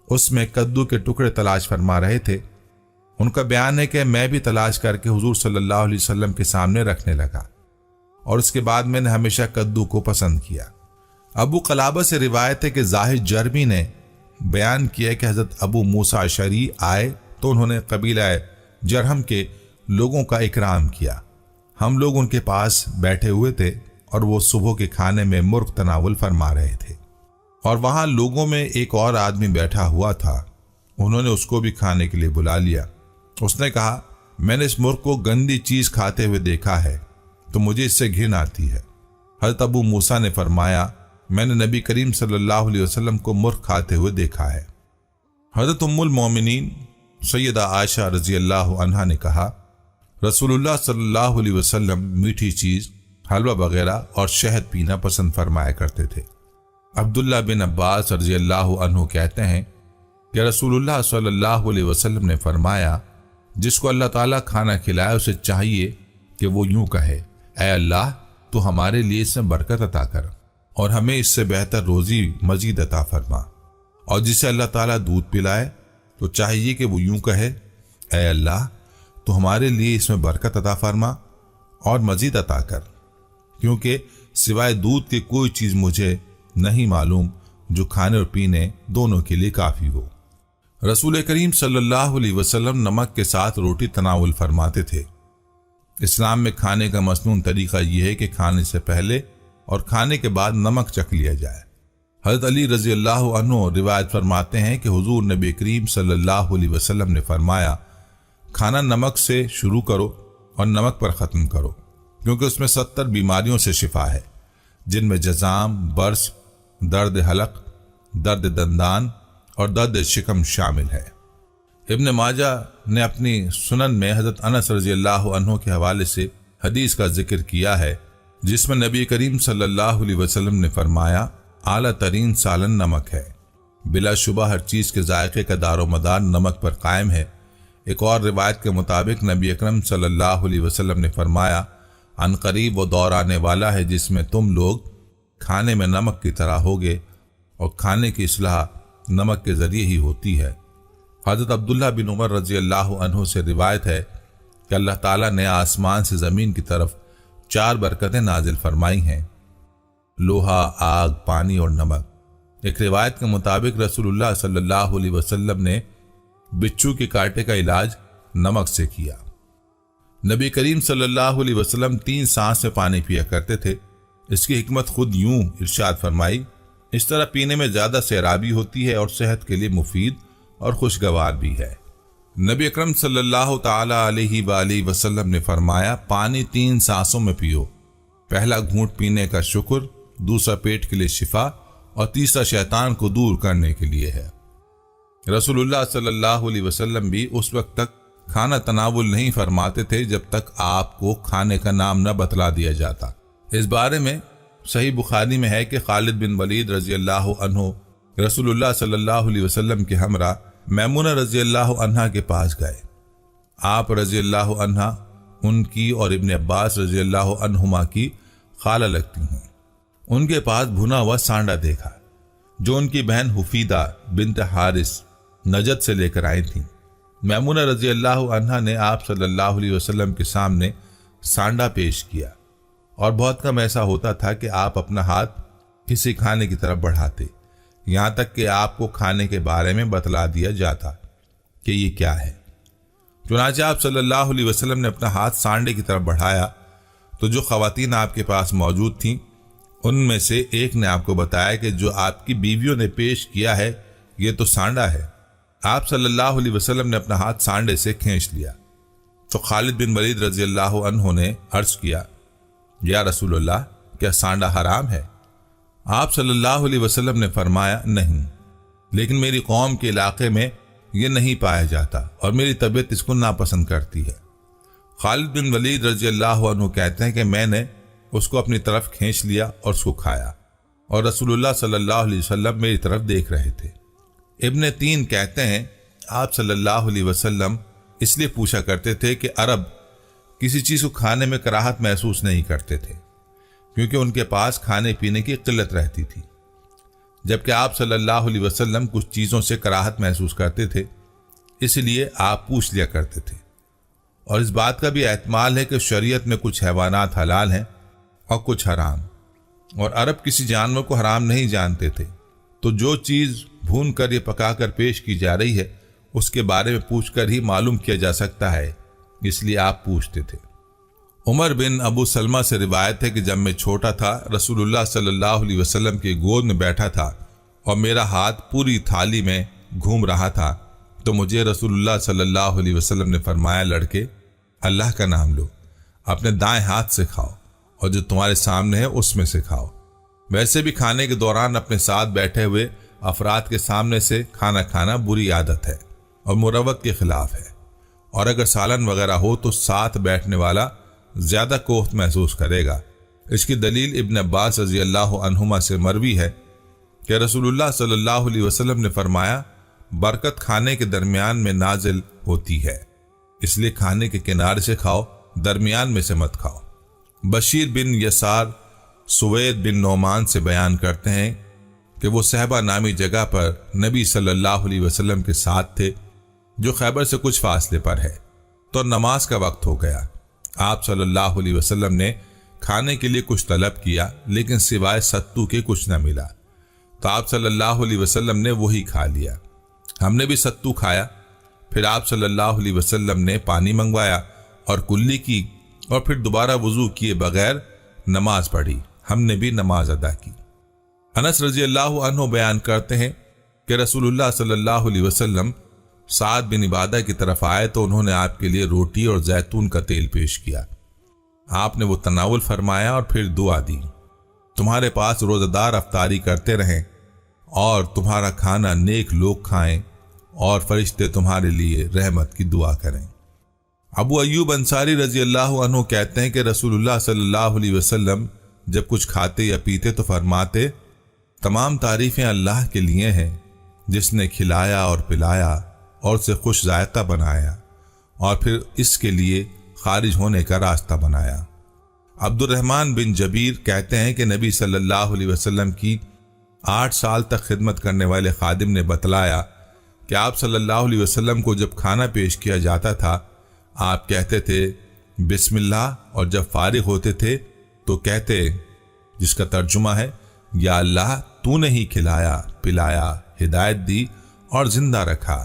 اس میں کدو کے ٹکڑے تلاش فرما رہے تھے۔ ان کا بیان ہے کہ میں بھی تلاش کر کے حضور صلی اللہ علیہ وسلم کے سامنے رکھنے لگا، اور اس کے بعد میں نے ہمیشہ کدو کو پسند کیا۔ ابو قلابہ سے روایت ہے کہ زاہد جرمی نے بیان کیا کہ حضرت ابو موسیٰ اشعری آئے تو انہوں نے قبیلہ جرہم کے لوگوں کا اکرام کیا۔ ہم لوگ ان کے پاس بیٹھے ہوئے تھے اور وہ صبح کے کھانے میں مرغ تناول فرما رہے تھے، اور وہاں لوگوں میں ایک اور آدمی بیٹھا ہوا تھا۔ انہوں نے اس کو بھی کھانے کے لیے بلا لیا۔ اس نے کہا، میں نے اس مرغ کو گندی چیز کھاتے ہوئے دیکھا ہے تو مجھے اس سے گھن آتی ہے۔ حضرت ابو موسیٰ نے فرمایا، میں نے نبی کریم صلی اللہ علیہ وسلم کو مرغ کھاتے ہوئے دیکھا ہے۔ حضرت ام المومنین سیدہ عائشہ رضی اللہ عنہا نے کہا، رسول اللہ صلی اللہ علیہ وسلم میٹھی چیز، حلوہ وغیرہ اور شہد پینا پسند فرمایا کرتے تھے۔ عبداللہ بن عباس رضی اللہ عنہ کہتے ہیں کہ رسول اللہ صلی اللہ علیہ وسلم نے فرمایا، جس کو اللہ تعالیٰ کھانا کھلائے اسے چاہیے کہ وہ یوں کہے، اے اللہ تو ہمارے لیے اس میں برکت عطا کر اور ہمیں اس سے بہتر روزی مزید عطا فرما، اور جسے اللہ تعالیٰ دودھ پلائے تو چاہیے کہ وہ یوں کہے، اے اللہ تو ہمارے لیے اس میں برکت عطا فرما اور مزید عطا کر، کیونکہ سوائے دودھ کے کوئی چیز مجھے نہیں معلوم جو کھانے اور پینے دونوں کے لیے کافی ہو۔ رسول کریم صلی اللہ علیہ وسلم نمک کے ساتھ روٹی تناول فرماتے تھے۔ اسلام میں کھانے کا مسنون طریقہ یہ ہے کہ کھانے سے پہلے اور کھانے کے بعد نمک چکھ لیا جائے۔ حضرت علی رضی اللہ عنہ روایت فرماتے ہیں کہ حضور نبی کریم صلی اللہ علیہ وسلم نے فرمایا، کھانا نمک سے شروع کرو اور نمک پر ختم کرو، کیونکہ اس میں 70 بیماریوں سے شفا ہے، جن میں جذام، برس، درد حلق، درد دندان اور درد شکم شامل ہے۔ ابن ماجہ نے اپنی سنن میں حضرت انس رضی اللہ عنہ کے حوالے سے حدیث کا ذکر کیا ہے، جس میں نبی کریم صلی اللہ علیہ وسلم نے فرمایا، اعلیٰ ترین سالن نمک ہے، بلا شبہ ہر چیز کے ذائقے کا دار و مدار نمک پر قائم ہے۔ ایک اور روایت کے مطابق نبی اکرم صلی اللہ علیہ وسلم نے فرمایا، عن قریب وہ دور آنے والا ہے جس میں تم لوگ کھانے میں نمک کی طرح ہوگے، اور کھانے کی اصلاح نمک کے ذریعے ہی ہوتی ہے۔ حضرت عبداللہ بن عمر رضی اللہ عنہ سے روایت ہے کہ اللہ تعالیٰ نے آسمان سے زمین کی طرف 4 برکتیں نازل فرمائی ہیں، لوہا، آگ، پانی اور نمک۔ ایک روایت کے مطابق رسول اللہ صلی اللہ علیہ وسلم نے بچھو کے کانٹے کا علاج نمک سے کیا۔ نبی کریم صلی اللہ علیہ وسلم 3 سانس میں پانی پیا کرتے تھے۔ اس کی حکمت خود یوں ارشاد فرمائی، اس طرح پینے میں زیادہ سیرابی ہوتی ہے اور صحت کے لیے مفید اور خوشگوار بھی ہے۔ نبی اکرم صلی اللہ تعالی علیہ وآلہ وسلم نے فرمایا، پانی 3 سانسوں میں پیو، پہلا گھونٹ پینے کا شکر، دوسرا پیٹ کے لیے شفا، اور تیسرا شیطان کو دور کرنے کے لیے ہے۔ رسول اللہ صلی اللہ علیہ وسلم بھی اس وقت تک کھانا تناول نہیں فرماتے تھے جب تک آپ کو کھانے کا نام نہ بتلا دیا جاتا۔ اس بارے میں صحیح بخاری میں ہے کہ خالد بن ولید رضی اللہ عنہ رسول اللہ صلی اللہ علیہ وسلم کے ہمراہ میمونہ رضی اللہ عنہا کے پاس گئے۔ آپ رضی اللہ عنہا ان کی اور ابن عباس رضی اللہ عنہما کی خالہ لگتی ہیں۔ ان کے پاس بھنا ہوا سانڈا دیکھا جو ان کی بہن حفیدہ بنت حارث نجد سے لے کر آئی تھیں۔ میمونہ رضی اللہ عنہا نے آپ صلی اللہ علیہ وسلم کے سامنے سانڈا پیش کیا، اور بہت کم ایسا ہوتا تھا کہ آپ اپنا ہاتھ کسی کھانے کی طرف بڑھاتے، یہاں تک کہ آپ کو کھانے کے بارے میں بتلا دیا جاتا کہ یہ کیا ہے۔ چنانچہ آپ صلی اللہ علیہ وسلم نے اپنا ہاتھ سانڈے کی طرف بڑھایا تو جو خواتین آپ کے پاس موجود تھیں ان میں سے ایک نے آپ کو بتایا کہ جو آپ کی بیویوں نے پیش کیا ہے یہ تو سانڈا ہے۔ آپ صلی اللہ علیہ وسلم نے اپنا ہاتھ سانڈے سے کھینچ لیا تو خالد بن ولید رضی اللہ عنہ نے عرض کیا، یا رسول اللہ، کیا سانڈا حرام ہے؟ آپ صلی اللہ علیہ وسلم نے فرمایا، نہیں، لیکن میری قوم کے علاقے میں یہ نہیں پایا جاتا اور میری طبیعت اس کو ناپسند کرتی ہے۔ خالد بن ولید رضی اللہ عنہ کہتے ہیں کہ میں نے اس کو اپنی طرف کھینچ لیا اور اس کو کھایا، اور رسول اللہ صلی اللہ علیہ وسلم میری طرف دیکھ رہے تھے۔ ابن تین کہتے ہیں آپ صلی اللہ علیہ وسلم اس لیے پوچھا کرتے تھے کہ عرب کسی چیز کو کھانے میں کراہت محسوس نہیں کرتے تھے، کیونکہ ان کے پاس کھانے پینے کی قلت رہتی تھی، جبکہ آپ صلی اللہ علیہ وسلم کچھ چیزوں سے کراہت محسوس کرتے تھے، اس لیے آپ پوچھ لیا کرتے تھے۔ اور اس بات کا بھی احتمال ہے کہ شریعت میں کچھ حیوانات حلال ہیں اور کچھ حرام، اور عرب کسی جانور کو حرام نہیں جانتے تھے، تو جو چیز بھون کر یا پکا کر پیش کی جا رہی ہے اس کے بارے میں پوچھ کر ہی معلوم کیا جا سکتا ہے، اس لیے آپ پوچھتے تھے۔ عمر بن ابو سلمہ سے روایت ہے کہ جب میں چھوٹا تھا رسول اللہ صلی اللہ علیہ وسلم کی گود میں بیٹھا تھا اور میرا ہاتھ پوری تھالی میں گھوم رہا تھا تو مجھے رسول اللہ صلی اللہ علیہ وسلم نے فرمایا، لڑکے، اللہ کا نام لو، اپنے دائیں ہاتھ سے کھاؤ اور جو تمہارے سامنے ہے اس میں سے کھاؤ۔ ویسے بھی کھانے کے دوران اپنے ساتھ بیٹھے ہوئے افراد کے سامنے سے کھانا کھانا بری عادت ہے اور مروت کے خلاف ہے، اور اگر سالن وغیرہ ہو تو ساتھ بیٹھنے والا زیادہ کوفت محسوس کرے گا۔ اس کی دلیل ابن عباس رضی اللہ عنہما سے مروی ہے کہ رسول اللہ صلی اللہ علیہ وسلم نے فرمایا، برکت کھانے کے درمیان میں نازل ہوتی ہے، اس لیے کھانے کے کنارے سے کھاؤ، درمیان میں سے مت کھاؤ۔ بشیر بن یسار سوید بن نعمان سے بیان کرتے ہیں کہ وہ صحبہ نامی جگہ پر نبی صلی اللہ علیہ وسلم کے ساتھ تھے جو خیبر سے کچھ فاصلے پر ہے، تو نماز کا وقت ہو گیا۔ آپ صلی اللہ علیہ وسلم نے کھانے کے لیے کچھ طلب کیا لیکن سوائے ستو کے کچھ نہ ملا، تو آپ صلی اللہ علیہ وسلم نے وہی کھا لیا۔ ہم نے بھی ستو کھایا، پھر آپ صلی اللہ علیہ وسلم نے پانی منگوایا اور کلی کی، اور پھر دوبارہ وضو کیے بغیر نماز پڑھی، ہم نے بھی نماز ادا کی۔ انس رضی اللہ عنہ بیان کرتے ہیں کہ رسول اللہ صلی اللہ علیہ وسلم سعد بن عبادہ کی طرف آئے تو انہوں نے آپ کے لیے روٹی اور زیتون کا تیل پیش کیا۔ آپ نے وہ تناول فرمایا اور پھر دعا دی، تمہارے پاس روزہ دار افطاری کرتے رہیں اور تمہارا کھانا نیک لوگ کھائیں اور فرشتے تمہارے لیے رحمت کی دعا کریں۔ ابو ایوب انصاری رضی اللہ عنہ کہتے ہیں کہ رسول اللہ صلی اللہ علیہ وسلم جب کچھ کھاتے یا پیتے تو فرماتے، تمام تعریفیں اللہ کے لیے ہیں جس نے کھلایا اور پلایا اور اسے خوش ذائقہ بنایا اور پھر اس کے لیے خارج ہونے کا راستہ بنایا۔ عبد الرحمن بن جبیر کہتے ہیں کہ نبی صلی اللہ علیہ وسلم کی 8 سال تک خدمت کرنے والے خادم نے بتلایا کہ آپ صلی اللہ علیہ وسلم کو جب کھانا پیش کیا جاتا تھا آپ کہتے تھے بسم اللہ، اور جب فارغ ہوتے تھے تو کہتے، جس کا ترجمہ ہے، یا اللہ تو نے ہی کھلایا پلایا، ہدایت دی اور زندہ رکھا،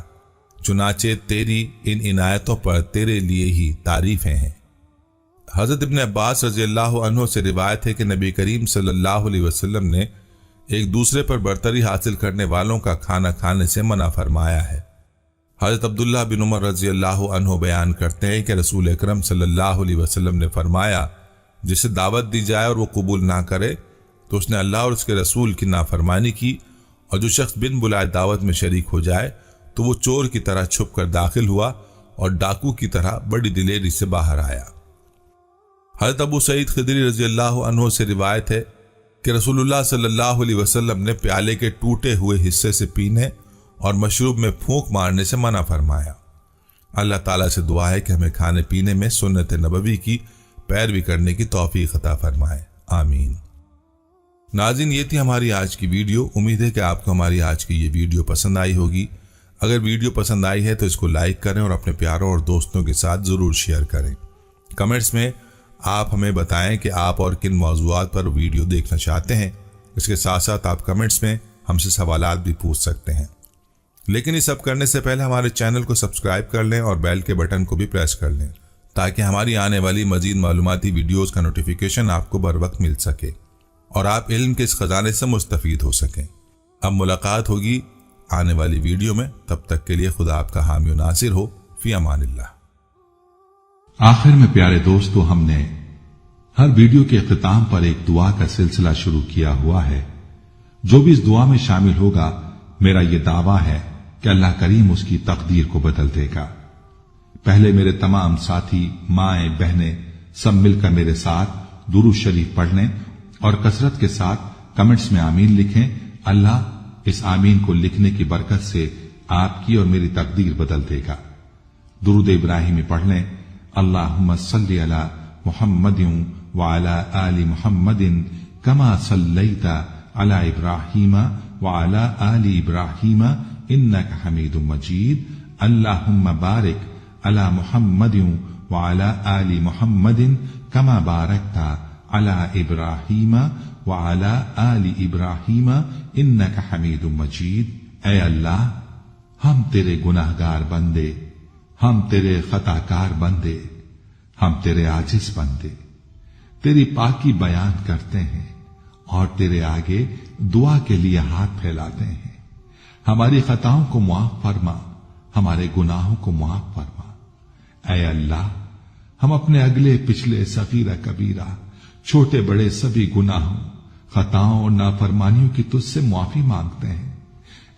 چنانچہ تیری ان عنایتوں پر تیرے لیے ہی تعریفیں ہیں۔ حضرت ابن عباس رضی اللہ عنہ سے روایت ہے کہ نبی کریم صلی اللہ علیہ وسلم نے ایک دوسرے پر برتری حاصل کرنے والوں کا کھانا کھانے سے منع فرمایا ہے۔ حضرت عبداللہ بن عمر رضی اللہ عنہ بیان کرتے ہیں کہ رسول اکرم صلی اللہ علیہ وسلم نے فرمایا، جسے دعوت دی جائے اور وہ قبول نہ کرے تو اس نے اللہ اور اس کے رسول کی نافرمانی کی، اور جو شخص بن بلائے دعوت میں شریک ہو جائے تو وہ چور کی طرح چھپ کر داخل ہوا اور ڈاکو کی طرح بڑی دلیری سے باہر آیا۔ حضرت ابو سعید خدری رضی اللہ عنہ سے روایت ہے کہ رسول اللہ صلی اللہ علیہ وسلم نے پیالے کے ٹوٹے ہوئے حصے سے پینے اور مشروب میں پھونک مارنے سے منع فرمایا۔ اللہ تعالیٰ سے دعا ہے کہ ہمیں کھانے پینے میں سنت نبوی کی پیروی کرنے کی توفیق عطا فرمائے، آمین۔ ناظرین، یہ تھی ہماری آج کی ویڈیو۔ امید ہے کہ آپ کو ہماری آج کی یہ ویڈیو پسند آئی ہوگی۔ اگر ویڈیو پسند آئی ہے تو اس کو لائک کریں اور اپنے پیاروں اور دوستوں کے ساتھ ضرور شیئر کریں۔ کمنٹس میں آپ ہمیں بتائیں کہ آپ اور کن موضوعات پر ویڈیو دیکھنا چاہتے ہیں۔ اس کے ساتھ ساتھ آپ کمنٹس میں ہم سے سوالات بھی پوچھ سکتے ہیں، لیکن یہ سب کرنے سے پہلے ہمارے چینل کو سبسکرائب کر لیں اور بیل کے بٹن کو بھی پریس کر لیں تاکہ ہماری آنے والی مزید معلوماتی ویڈیوز کا نوٹیفیکیشن آپ کو بر وقت مل سکے۔ اور آپ علم کے اس خزانے سے مستفید ہو سکیں۔ اب ملاقات ہوگی آنے والی ویڈیو میں، تب تک کے لیے خدا آپ کا حامی و ناصر ہو۔ فی امان اللہ۔ آخر میں پیارے دوستو، ہم نے ہر ویڈیو کے اختتام پر ایک دعا کا سلسلہ شروع کیا ہوا ہے۔ جو بھی اس دعا میں شامل ہوگا، میرا یہ دعویٰ ہے کہ اللہ کریم اس کی تقدیر کو بدل دے گا۔ پہلے میرے تمام ساتھی، مائیں، بہنیں سب مل کر میرے ساتھ درود شریف پڑھ لیں اور کثرت کے ساتھ کمنٹس میں آمین لکھیں۔ اللہ اس آمین کو لکھنے کی برکت سے آپ کی اور میری تقدیر بدل دے گا۔ درود ابراہیمی پڑھ لیں۔ اللہم صلی علی محمد وعلی آل محمد کما صلیت علی ابراہیم وعلی آل ابراہیم انک حمید مجید۔ اللہم بارک علی محمد وعلی آل محمد کما بارکت علی ابراہیم وعلی آل ابراہیم انک حمید مجید۔ اے اللہ، ہم تیرے گناہگار بندے، ہم تیرے خطا کار بندے، ہم تیرے عاجز بندے تیری پاکی بیان کرتے ہیں اور تیرے آگے دعا کے لیے ہاتھ پھیلاتے ہیں۔ ہماری خطاؤں کو معاف فرما، ہمارے گناہوں کو معاف فرما۔ اے اللہ، ہم اپنے اگلے پچھلے صغیرہ کبیرہ، چھوٹے بڑے سبھی گناہوں، خطاؤں اور نافرمانیوں کی تجھ سے معافی مانگتے ہیں۔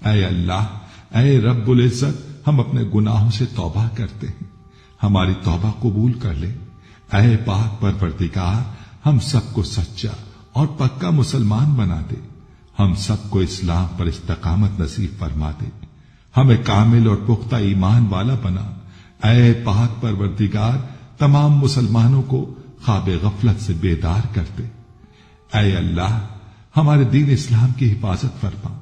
اے اللہ، اے رب العزت، ہم اپنے گناہوں سے توبہ کرتے ہیں، ہماری توبہ قبول کر لے۔ اے پاک پروردگار، ہم سب کو سچا اور پکا مسلمان بنا دے، ہم سب کو اسلام پر استقامت نصیب فرما دے، ہمیں کامل اور پختہ ایمان والا بنا۔ اے پاک پروردگار، تمام مسلمانوں کو خواب غفلت سے بیدار کر دے۔ اے اللہ، ہمارے دین اسلام کی حفاظت فرما،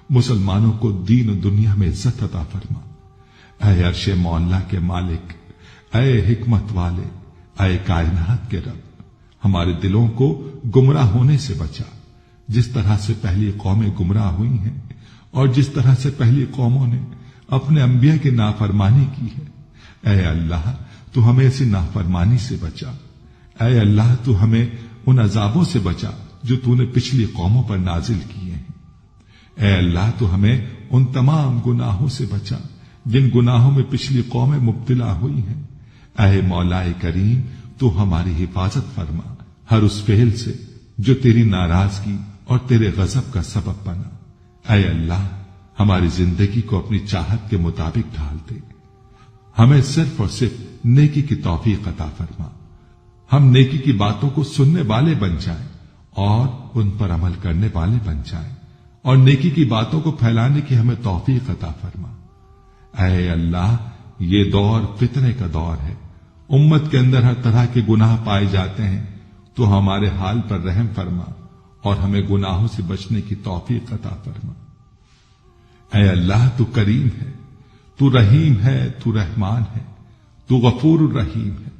مسلمانوں کو دین و دنیا میں عزت عطا فرما۔ اے عرش مولا کے مالک، اے حکمت والے، اے کائنات کے رب، ہمارے دلوں کو گمراہ ہونے سے بچا، جس طرح سے پہلی قومیں گمراہ ہوئی ہیں اور جس طرح سے پہلی قوموں نے اپنے انبیاء کی نافرمانی کی ہے۔ اے اللہ، تو ہمیں ایسی نافرمانی سے بچا۔ اے اللہ، تو ہمیں ان عذابوں سے بچا جو تو نے پچھلی قوموں پر نازل کیے ہیں۔ اے اللہ، تو ہمیں ان تمام گناہوں سے بچا جن گناہوں میں پچھلی قومیں مبتلا ہوئی ہیں۔ اے مولا کریم، تو ہماری حفاظت فرما ہر اس فعل سے جو تیری ناراضگی اور تیرے غضب کا سبب بنا۔ اے اللہ، ہماری زندگی کو اپنی چاہت کے مطابق ڈھال دے، ہمیں صرف اور صرف نیکی کی توفیق عطا فرما، ہم نیکی کی باتوں کو سننے والے بن جائیں اور ان پر عمل کرنے والے بن جائیں، اور نیکی کی باتوں کو پھیلانے کی ہمیں توفیق عطا فرما۔ اے اللہ، یہ دور فتنے کا دور ہے، امت کے اندر ہر طرح کے گناہ پائے جاتے ہیں، تو ہمارے حال پر رحم فرما اور ہمیں گناہوں سے بچنے کی توفیق عطا فرما۔ اے اللہ، تو کریم ہے، تو رحیم ہے، تو رحمان ہے، تو غفور الرحیم ہے،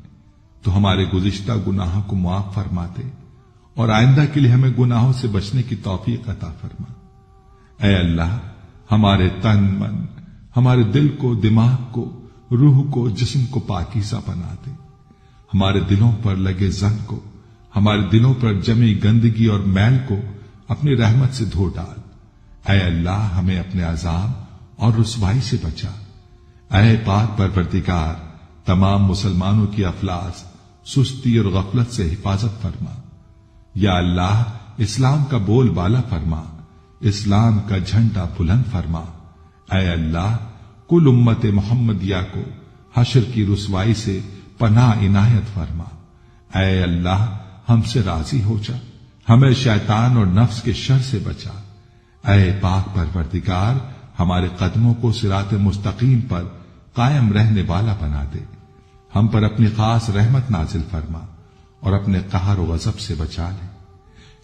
تو ہمارے گزشتہ گناہوں کو معاف فرما دے اور آئندہ کے لیے ہمیں گناہوں سے بچنے کی توفیق عطا فرما۔ اے اللہ، ہمارے تن من، ہمارے دل کو، دماغ کو، روح کو، جسم کو پاکیزہ بنا دے، ہمارے دلوں پر لگے زنگ کو، ہمارے دلوں پر جمی گندگی اور میل کو اپنی رحمت سے دھو ڈال۔ اے اللہ، ہمیں اپنے عذاب اور رسوائی سے بچا۔ اے پاک پروردگار، تمام مسلمانوں کی افلاس، سستی اور غفلت سے حفاظت فرما۔ یا اللہ، اسلام کا بول بالا فرما، اسلام کا جھنڈا بلند فرما۔ اے اللہ، کل امت محمدیہ کو حشر کی رسوائی سے پناہ عنایت فرما۔ اے اللہ، ہم سے راضی ہو جا، ہمیں شیطان اور نفس کے شر سے بچا۔ اے پاک پروردگار، ہمارے قدموں کو صراط مستقیم پر قائم رہنے والا بنا دے، ہم پر اپنی خاص رحمت نازل فرما اور اپنے قہر و غضب سے بچا لے۔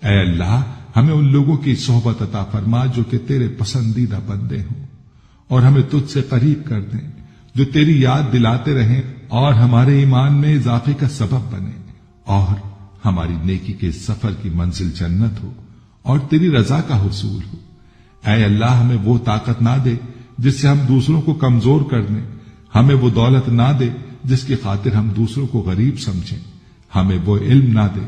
اے اللہ، ہمیں ان لوگوں کی صحبت عطا فرما جو کہ تیرے پسندیدہ بندے ہوں اور ہمیں تجھ سے قریب کر دیں، جو تیری یاد دلاتے رہیں اور ہمارے ایمان میں اضافے کا سبب بنے، اور ہماری نیکی کے سفر کی منزل جنت ہو اور تیری رضا کا حصول ہو۔ اے اللہ، ہمیں وہ طاقت نہ دے جس سے ہم دوسروں کو کمزور کر دیں، ہمیں وہ دولت نہ دے جس کی خاطر ہم دوسروں کو غریب سمجھیں، ہمیں وہ علم نہ دے